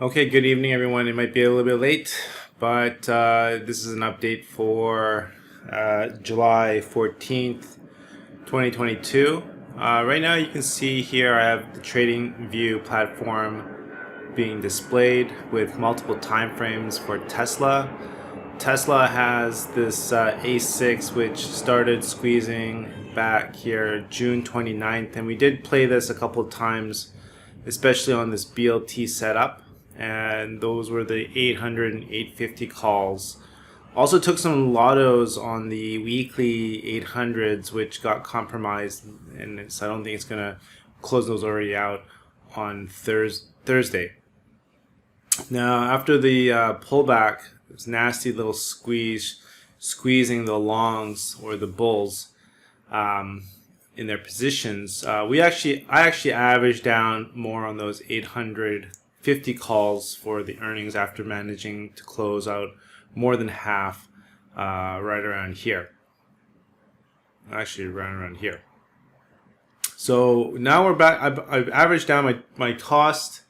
Okay, good evening, everyone. It might be a little bit late, but this is an update for July 14th, 2022. Right now, you can see here I have the TradingView platform being displayed with multiple time frames for Tesla. Tesla has this A6 which started squeezing back here June 29th, and we did play this a couple of times, especially on this BLT setup, and those were the 800 and 850 calls. Also took some lottos on the weekly 800s, which got compromised, and I don't think it's going to close those already out on Thursday. Now, after the pullback, this nasty little squeezing the longs or the bulls in their positions, I actually averaged down more on those 850 calls for the earnings after managing to close out more than half right around here. Actually, right around here. So now we're back. I've averaged down my cost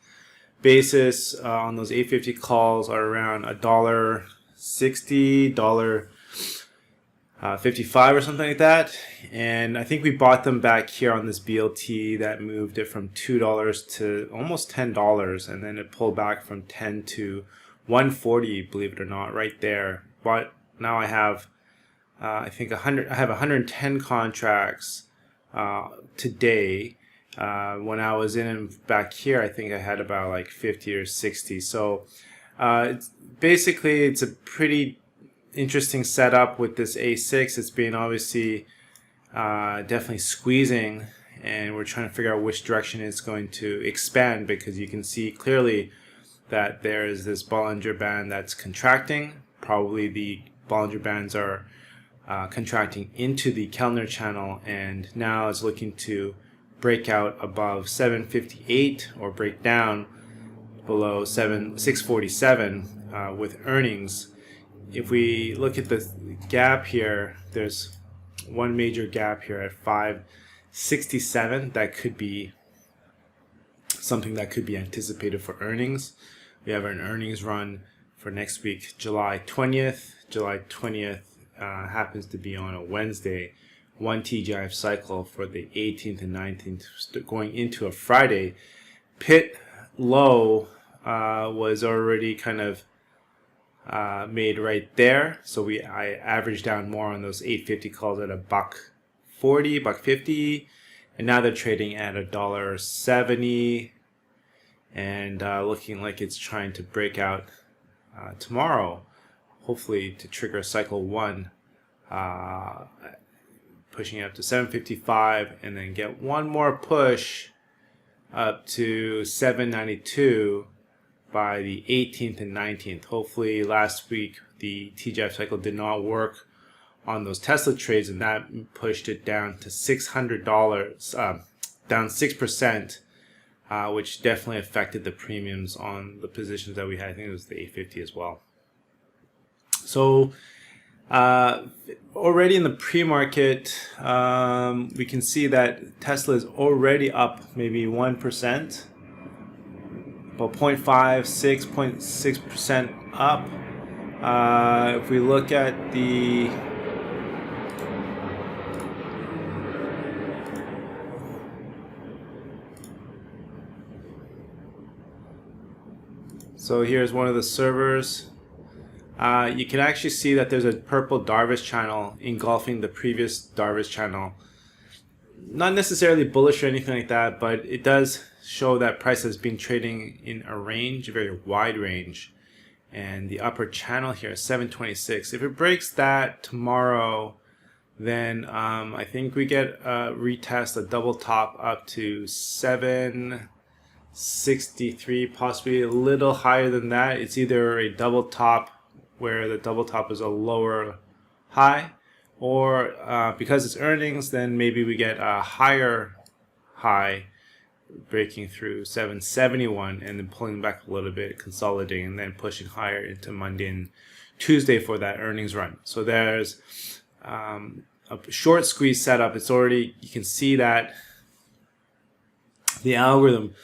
basis on those 850 calls are around $1.60, $1.55 or something like that. And I think we bought them back here on this BLT that moved it from $2 to almost $10, and then it pulled back from 10 to 140, believe it or not, right there. But now I have I think 100. I have 110 contracts today. When I was in back here, I think I had about like 50 or 60. So basically, it's a pretty interesting setup with this A6. It's been obviously definitely squeezing, and we're trying to figure out which direction it's going to expand, because you can see clearly that there is this Bollinger Band that's contracting. Probably the Bollinger Bands are contracting into the Kellner channel, and now it's looking to break out above 758 or break down below 647 with earnings. If we look at the gap here, there's one major gap here at 567 that could be something that could be anticipated for earnings. We have an earnings run for next week, July 20th. July 20th happens to be on a Wednesday. One TGIF cycle for the 18th and 19th going into a Friday. Pit low was already kind of made right there, so I averaged down more on those 850 calls at $1.40, $1.50, and now they're trading at $1.70, and looking like it's trying to break out tomorrow, hopefully to trigger cycle one. Pushing up to 755, and then get one more push up to 792 by the 18th and 19th. Hopefully last week the TGIF cycle did not work on those Tesla trades, and that pushed it down to $600, down 6%, which definitely affected the premiums on the positions that we had. I think it was the 850 as well. So already in the pre-market, we can see that Tesla is already up maybe 1%, about 0.56, 0.6% up. If we look at the so here's one of the servers. You can actually see that there's a purple Darvish channel engulfing the previous Darvish channel. Not necessarily bullish or anything like that, but it does show that price has been trading in a range, a very wide range. And the upper channel here is 726. If it breaks that tomorrow, then I think we get a retest, a double top up to 763, possibly a little higher than that. It's either a double top where the double top is a lower high, or because it's earnings, then maybe we get a higher high breaking through 771 and then pulling back a little bit, consolidating, and then pushing higher into Monday and Tuesday for that earnings run. So there's a short squeeze setup. It's already, you can see that the algorithm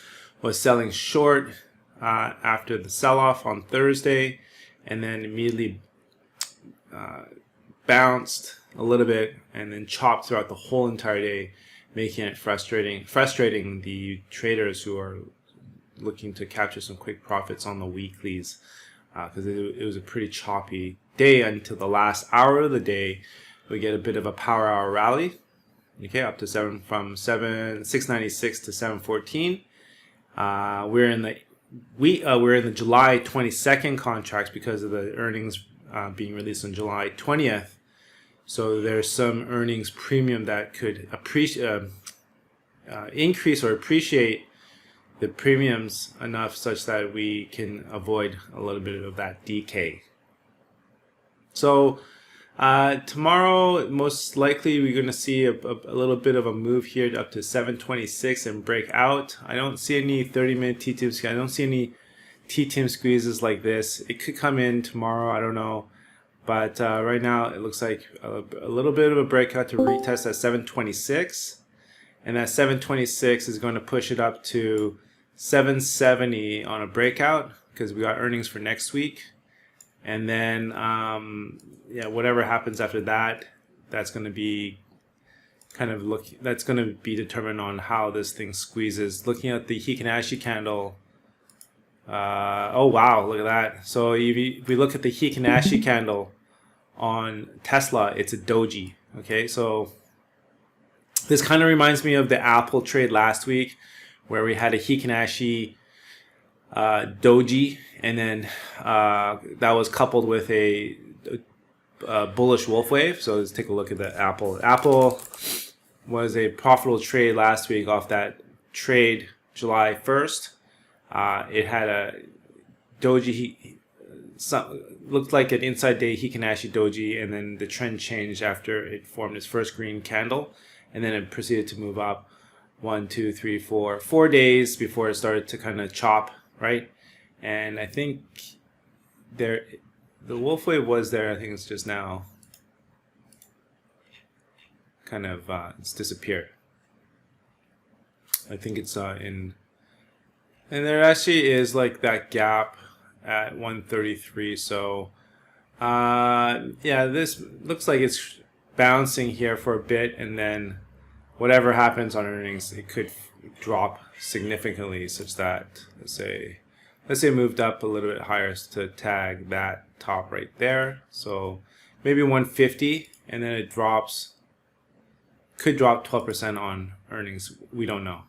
was selling short after the sell-off on Thursday, and then immediately bounced a little bit and then chopped throughout the whole entire day, making it frustrating the traders who are looking to capture some quick profits on the weeklies, because it was a pretty choppy day until the last hour of the day. We get a bit of a power hour rally, okay, up to 696 to 714. We're in the July 22nd contracts because of the earnings being released on July 20th. So there's some earnings premium that could increase or appreciate the premiums enough such that we can avoid a little bit of that decay. So tomorrow, most likely, we're going to see a little bit of a move here up to 726 and break out. I don't see any 30-minute T-time squeezes. I don't see any T-time squeezes like this. It could come in tomorrow. I don't know. But right now, it looks like a little bit of a breakout to retest at 726. And that 726 is going to push it up to 770 on a breakout because we got earnings for next week. And then, whatever happens after that, that's going to be that's going to be determined on how this thing squeezes. Looking at the Heikin-Ashi candle, oh wow, look at that. So if we look at the Heikin-Ashi candle on Tesla, it's a doji. Okay, so this kind of reminds me of the Apple trade last week, where we had a Heikin-Ashi doji, and then that was coupled with a bullish wolf wave. So let's take a look at the Apple. Apple was a profitable trade last week off that trade July 1st. It had a doji, looked like an inside day Heikin-Ashi doji, and then the trend changed after it formed its first green candle, and then it proceeded to move up 4 days before it started to kind of chop, right? And I think the wolf wave was there. I think it's just now kind of it's disappeared. I think it's and there actually is like that gap at 133. So yeah, this looks like it's bouncing here for a bit, and then whatever happens on earnings, it could drop significantly, such that let's say it moved up a little bit higher to tag that top right there. So maybe 150, and then it could drop 12% on earnings. We don't know.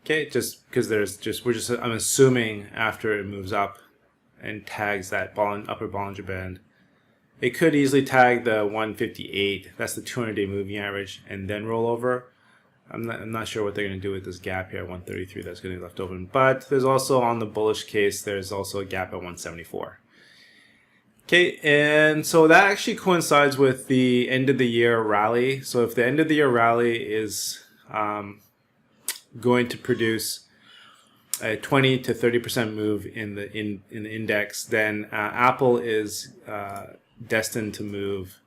Okay, just because I'm assuming after it moves up and tags that upper Bollinger Band, it could easily tag the 158. That's the 200-day moving average, and then roll over. I'm not sure what they're going to do with this gap here at 133 that's going to be left open. But there's also, on the bullish case, there's also a gap at 174. Okay, and so that actually coincides with the end of the year rally. So if the end of the year rally is going to produce a 20 to 30% move in the index, then Apple is destined to move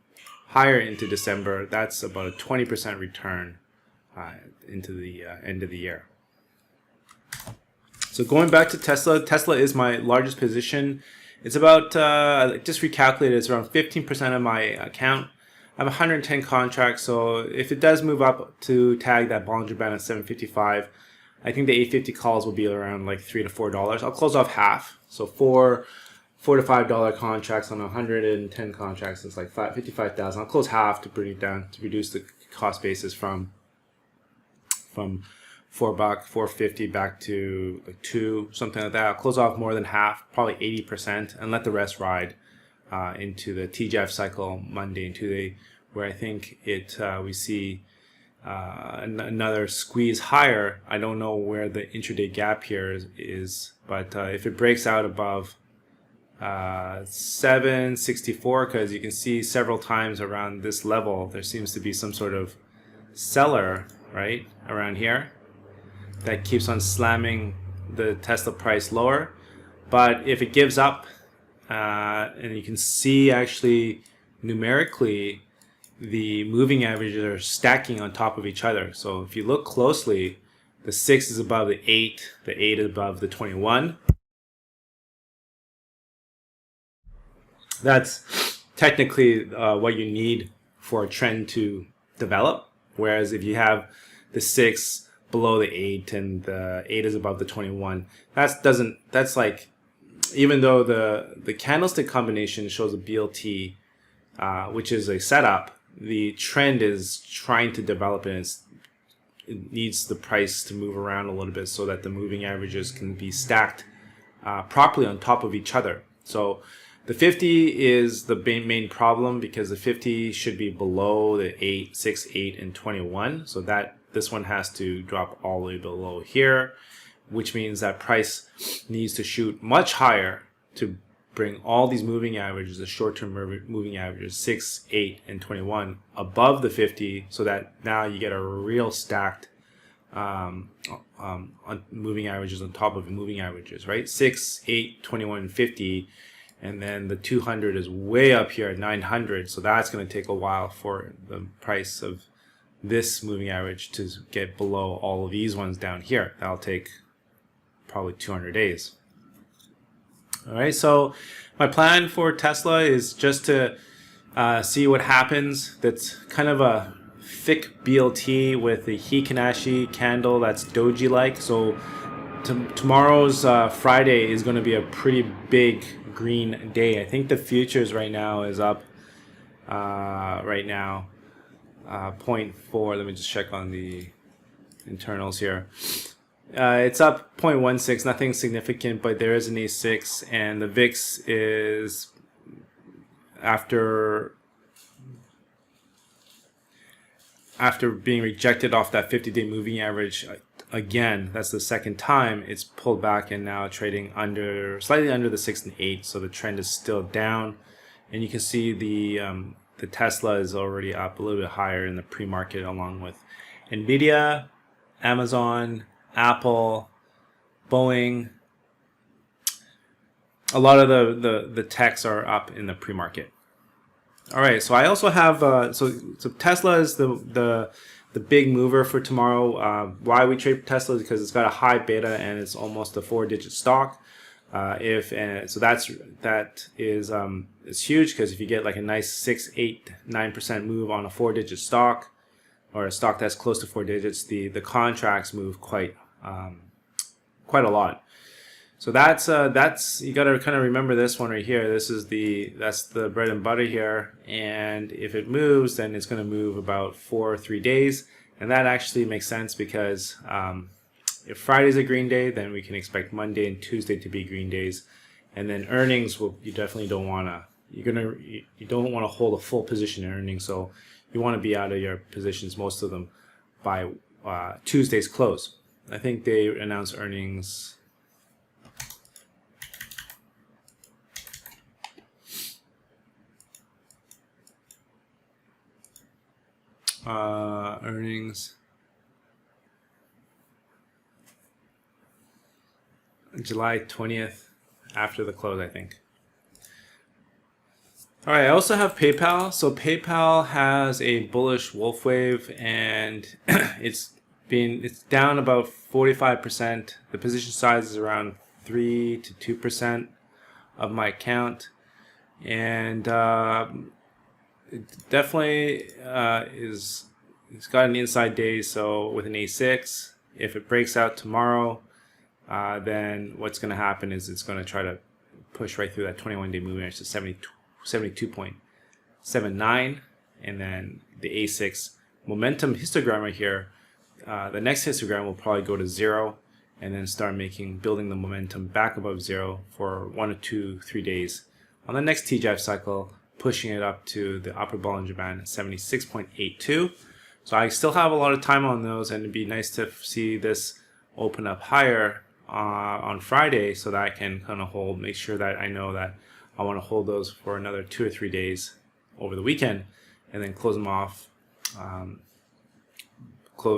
higher into December. That's about a 20% return into the end of the year. So going back to Tesla, Tesla is my largest position. It's about, I just recalculated, it's around 15% of my account. I have 110 contracts, so if it does move up to tag that Bollinger Band at 755, I think the 850 calls will be around like $3 to $4. I'll close off half, so $4 to $5 contracts on 110 contracts. It's like 55,000. I'll close half to bring it down, to reduce the cost basis from $4, $4.50 back to like $2, something like that. I'll close off more than half, probably 80%, and let the rest ride into the TGF cycle Monday and Tuesday, where I think we see another squeeze higher. I don't know where the intraday gap here is, but if it breaks out above 764, because you can see several times around this level there seems to be some sort of seller right around here that keeps on slamming the Tesla price lower. But if it gives up, and you can see actually numerically the moving averages are stacking on top of each other. So if you look closely, the 6 is above the 8, the 8 is above the 21. That's technically what you need for a trend to develop. Whereas if you have the 6 below the 8 and the 8 is above the 21, that's like, even though the candlestick combination shows a BLT, which is a setup, the trend is trying to develop, and it needs the price to move around a little bit so that the moving averages can be stacked properly on top of each other. So the 50 is the main problem, because the 50 should be below the 8, 6, 8, and 21. So that this one has to drop all the way below here, which means that price needs to shoot much higher to bring all these moving averages, the short-term moving averages, 6, 8, and 21, above the 50, so that now you get a real stacked on moving averages on top of moving averages, right? 6, 8, 21, 50, and then the 200 is way up here at 900, so that's going to take a while for the price of this moving average to get below all of these ones down here. That'll take probably 200 days. All right, so my plan for Tesla is just to see what happens. That's kind of a thick BLT with a Hikanashi candle that's doji-like. So tomorrow's Friday is going to be a pretty big green day. I think the futures right now is up right now 0.4. Let me just check on the internals here. It's up 0.16, nothing significant, but there is an A6, and the VIX is, after being rejected off that 50-day moving average again, that's the second time, it's pulled back and now trading slightly under the 6 and 8, so the trend is still down. And you can see the Tesla is already up a little bit higher in the pre-market, along with Nvidia, Amazon, Apple, Boeing. A lot of the techs are up in the pre-market. All right, so I also have so Tesla is the big mover for tomorrow. Why we trade Tesla is because it's got a high beta and it's almost a 4-digit stock. So that is huge, because if you get like a nice 6, 8, 9% move on a 4-digit stock, or a stock that's close to 4 digits, the contracts move quite a lot. So that's you got to kind of remember this one right here. That's the bread and butter here, and if it moves, then it's going to move about 4 or 3 days, and that actually makes sense, because if Friday's a green day, then we can expect Monday and Tuesday to be green days, and then earnings you definitely don't want to. You don't want to hold a full position in earnings, so you want to be out of your positions, most of them, by Tuesday's close. I think they announced earnings. Earnings July 20th, after the close, I think. All right, I also have PayPal. So PayPal has a bullish wolf wave, and it's down about 45%. The position size is around 3 to 2% of my account, and it definitely it's got an inside day. So with an A6, if it breaks out tomorrow, then what's going to happen is it's going to try to push right through that 21-day moving average to 72.79, and then the A6 momentum histogram right here. The next histogram will probably go to 0, and then start building the momentum back above 0 for 1 or 2, 3 days. On the next TGIF cycle, pushing it up to the upper Bollinger Band at 76.82. So I still have a lot of time on those, and it'd be nice to see this open up higher on Friday, so that I can kind of make sure that I know that I want to hold those for another 2 or 3 days over the weekend, and then close them off,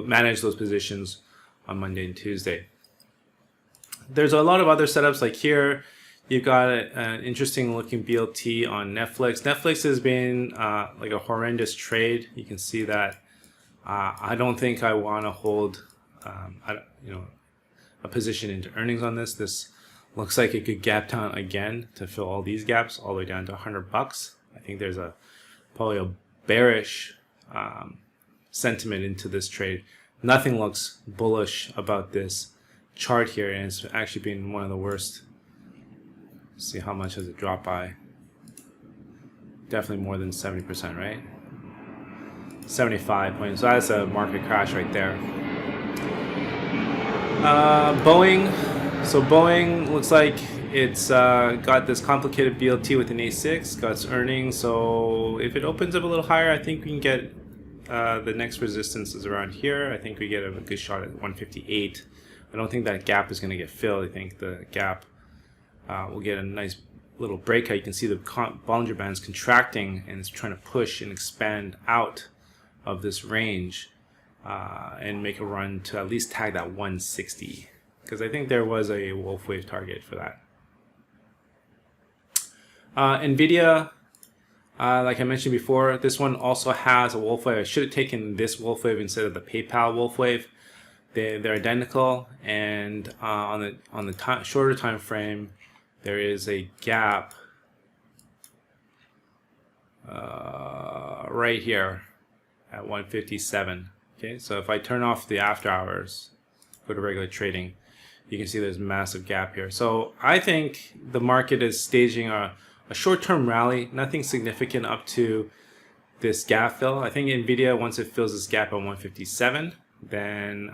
manage those positions on Monday and Tuesday. There's a lot of other setups, like here. You've got an interesting looking BLT on Netflix. Netflix has been like a horrendous trade. You can see that. I don't think I want to hold a position into earnings on this. This Looks like it could gap down again to fill all these gaps all the way down to $100. I think there's probably a bearish sentiment into this trade. Nothing looks bullish about this chart here, and it's actually been one of the worst. Let's see how much has it dropped by. Definitely more than 70%, right? 75 points. So that's a market crash right there. Boeing. So Boeing looks like it's got this complicated BLT with an A6, got its earnings. So if it opens up a little higher, I think we can get the next resistance is around here. I think we get a good shot at 158. I don't think that gap is going to get filled. I think the gap will get a nice little breakout. You can see the Bollinger Band's contracting and it's trying to push and expand out of this range and make a run to at least tag that 160. Because I think there was a wolf wave target for that. NVIDIA, like I mentioned before, this one also has a wolf wave. I should have taken this wolf wave instead of the PayPal wolf wave. They're identical, and on the shorter time frame, there is a gap right here at 157. Okay, so if I turn off the after hours, go to regular trading, you can see there's a massive gap here. So I think the market is staging a short-term rally, nothing significant up to this gap fill. I think NVIDIA, once it fills this gap at 157, then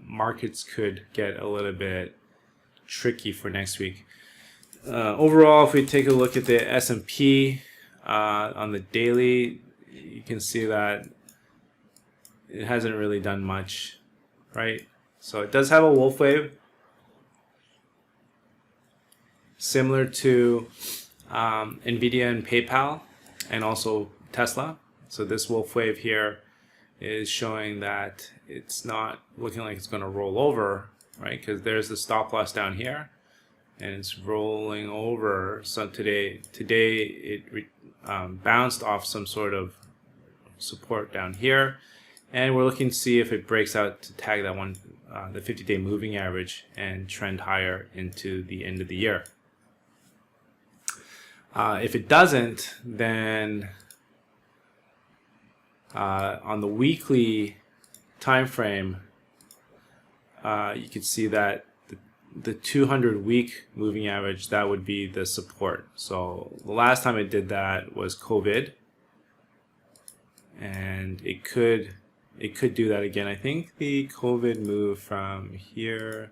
markets could get a little bit tricky for next week. Overall, if we take a look at the S&P on the daily, you can see that it hasn't really done much, right? So it does have a wolf wave, similar to NVIDIA and PayPal, and also Tesla. So this wolf wave here is showing that it's not looking like it's going to roll over, right? Because there's the stop loss down here, and it's rolling over. So today it bounced off some sort of support down here, and we're looking to see if it breaks out to tag that one, the 50-day moving average, and trend higher into the end of the year. If it doesn't, then on the weekly time frame, you can see that the 200-week moving average, that would be the support. So the last time it did that was COVID, and it could do that again. I think the COVID move from here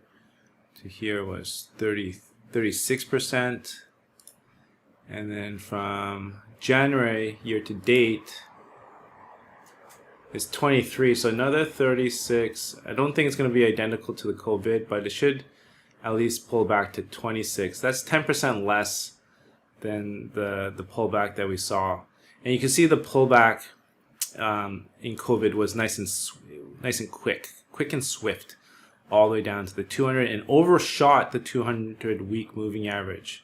to here was 36%. And then from January year to date is 23, so another 36. I don't think it's going to be identical to the COVID, but it should at least pull back to 26. That's 10% less than the pullback that we saw. And you can see the pullback in COVID was nice and quick and swift, all the way down to the 200, and overshot the 200-week moving average.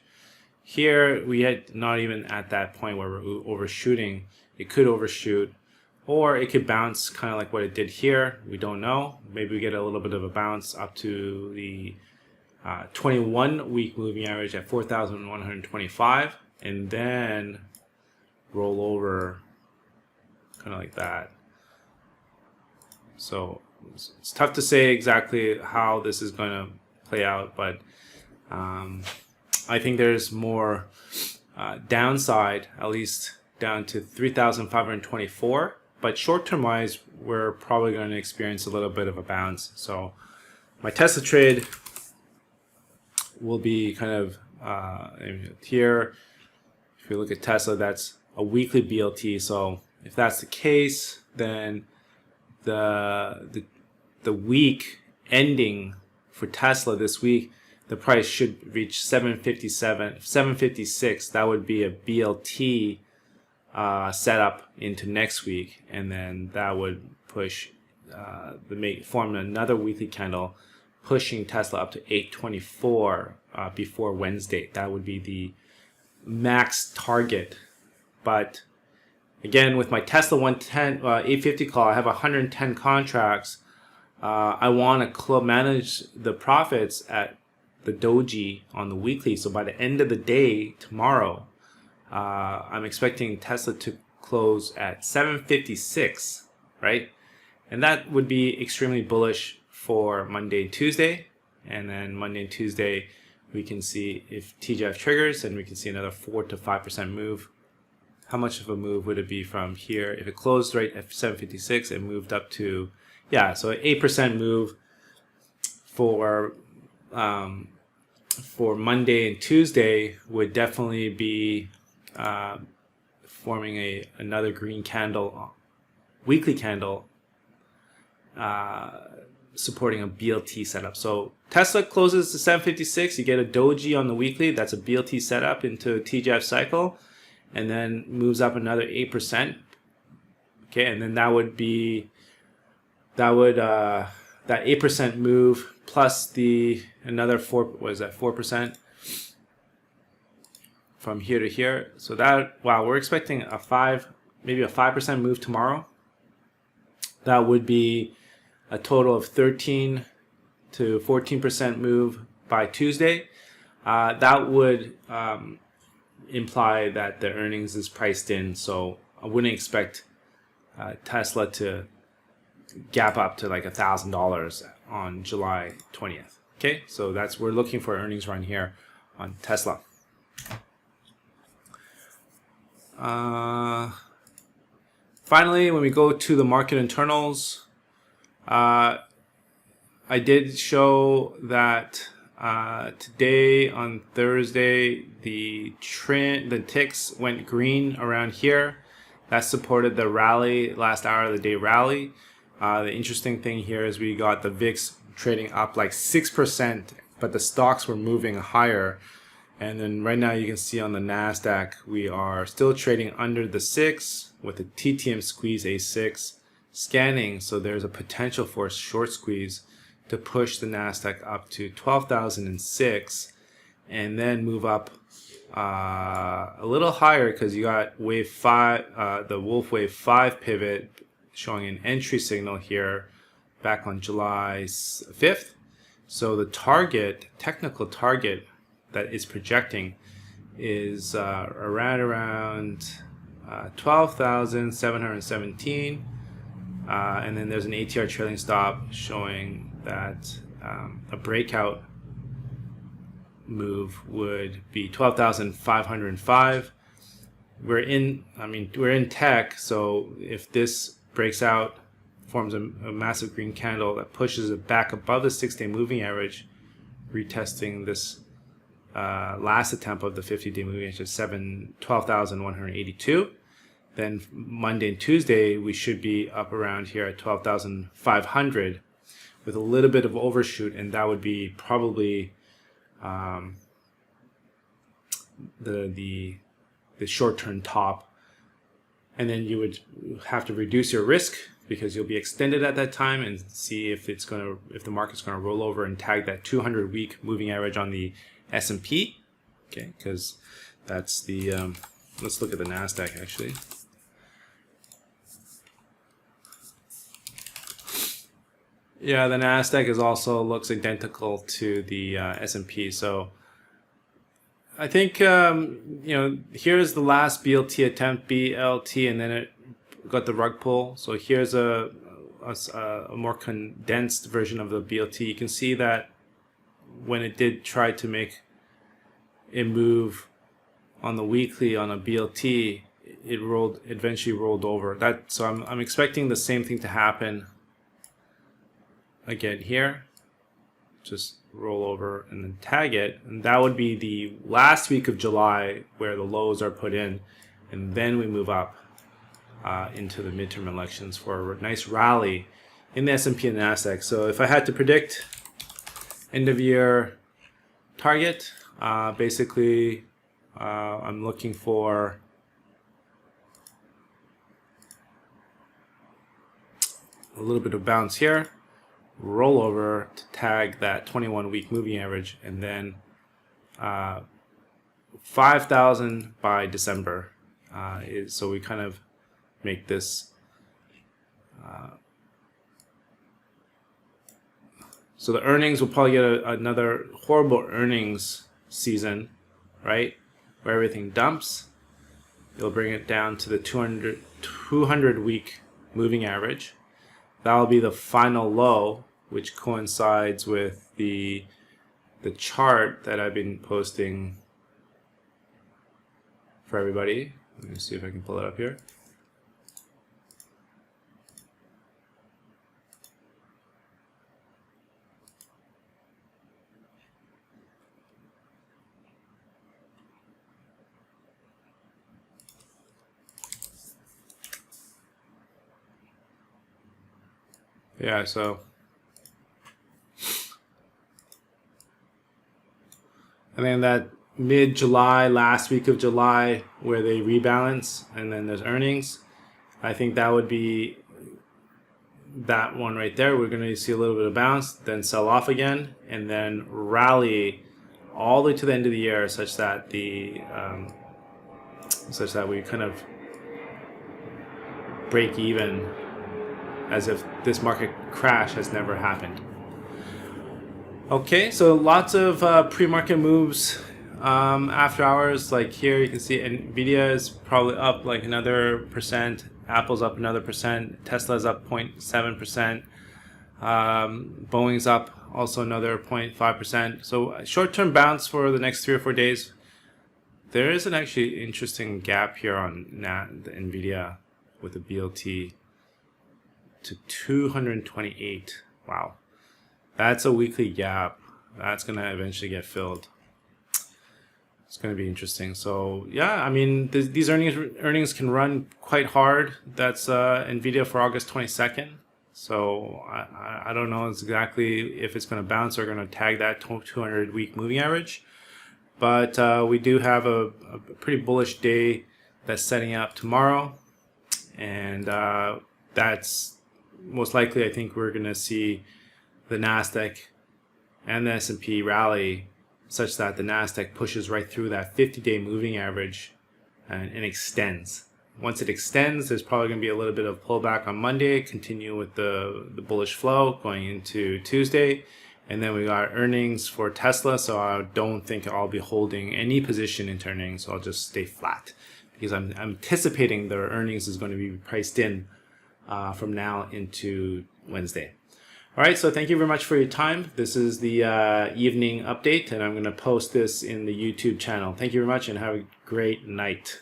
Here, we had not even at that point where we're overshooting. It could overshoot, or it could bounce kind of like what it did here. We don't know. Maybe we get a little bit of a bounce up to the 21-week moving average at 4,125, and then roll over kind of like that. So it's tough to say exactly how this is going to play out, but I think there's more downside, at least down to 3,524. But short-term wise, we're probably going to experience a little bit of a bounce. So my Tesla trade will be kind of here. If you look at Tesla, that's a weekly BLT. So if that's the case, then the week ending for Tesla this week, the price should reach 756. That would be a BLT setup into next week, and then that would push form another weekly candle, pushing Tesla up to 824 before Wednesday. That would be the max target. But again, with my Tesla 850 call, I have 110 contracts. I want to manage the profits at the doji on the weekly. So by the end of the day tomorrow, I'm expecting Tesla to close at 756, right? And that would be extremely bullish for Monday and Tuesday. And then Monday and Tuesday, we can see if TGF triggers, and we can see another 4 to 5% move. How much of a move would it be from here? If it closed right at 756 and moved up to, yeah, so an 8% move for Monday and Tuesday would definitely be forming another green candle, weekly candle, supporting a BLT setup. So Tesla closes to 756. You get a doji on the weekly. That's a BLT setup into a TGF cycle, and then moves up another 8%. Okay, and then that 8% move plus the another 4% from here to here. So that, wow, we're expecting maybe a 5% move tomorrow. That would be a total of 13 to 14% move by Tuesday. That would imply that the earnings is priced in. So I wouldn't expect Tesla to gap up to like $1,000 on July 20th. Okay, so we're looking for earnings run here on Tesla. Finally, when we go to the market internals, I did show that today on Thursday the ticks went green around here. That supported the rally, last hour of the day rally. The interesting thing here is we got the VIX trading up like 6%, but the stocks were moving higher. And then right now you can see on the NASDAQ, we are still trading under the 6 with a TTM squeeze A6 scanning. So there's a potential for a short squeeze to push the NASDAQ up to 12,006 and then move up a little higher, because you got wave 5, the Wolf Wave 5 pivot showing an entry signal here back on July 5th. So the technical target that is projecting is around 12,717, and then there's an ATR trailing stop showing that a breakout move would be 12,505. We're in tech, so if this breaks out, forms a massive green candle that pushes it back above the 6-day moving average, retesting this last attempt of the 50-day moving average at 12,182. Then Monday and Tuesday we should be up around here at 12,500 with a little bit of overshoot, and that would be probably the short-term top. And then you would have to reduce your risk because you'll be extended at that time, and see if the market's gonna roll over and tag that 200-week moving average on the S&P. Okay, because that's the let's look at the NASDAQ actually. Yeah, the NASDAQ also looks identical to the S&P. So I think here's the last BLT attempt, BLT, and then it got the rug pull. So here's a more condensed version of the BLT. You can see that when it did try to make a move on the weekly on a BLT, it eventually rolled over. So I'm expecting the same thing to happen again here. Just roll over and then tag it, and that would be the last week of July where the lows are put in, and then we move up into the midterm elections for a nice rally in the S&P and NASDAQ. So if I had to predict end of year target, basically I'm looking for a little bit of bounce here, roll over to tag that 21-week moving average, and then 5,000 by December. So we kind of make this So the earnings will probably get another horrible earnings season, right? Where everything dumps. You'll bring it down to the 200 week moving average. That'll be the final low, which coincides with the chart that I've been posting for everybody. Let me see if I can pull it up here. Yeah, so and then that mid-July, last week of July, where they rebalance and then there's earnings, I think that would be that one right there. We're going to see a little bit of bounce, then sell off again, and then rally all the way to the end of the year, such that we kind of break even, as if this market crash has never happened. Okay, so lots of pre-market moves after hours. Like here, you can see Nvidia is probably up like another percent. Apple's up another percent. Tesla's up 0.7%. Boeing's up also another 0.5%. So a short-term bounce for the next 3 or 4 days. There is an actually interesting gap here on the Nvidia with the BLT to 228. Wow. That's a weekly gap. That's going to eventually get filled. It's going to be interesting. So yeah, I mean, these earnings can run quite hard. That's Nvidia for August 22nd. So I don't know exactly if it's going to bounce or going to tag that 200 week moving average. But we do have a pretty bullish day that's setting up tomorrow. And that's most likely, I think we're going to see the NASDAQ and the S&P rally such that the NASDAQ pushes right through that 50-day moving average and extends. Once it extends, there's probably going to be a little bit of pullback on Monday, continue with the bullish flow going into Tuesday. And then we got earnings for Tesla, so I don't think I'll be holding any position into earnings, so I'll just stay flat because I'm anticipating their earnings is going to be priced in from now into Wednesday. All right, so thank you very much for your time. This is the evening update, and I'm going to post this in the YouTube channel. Thank you very much, and have a great night.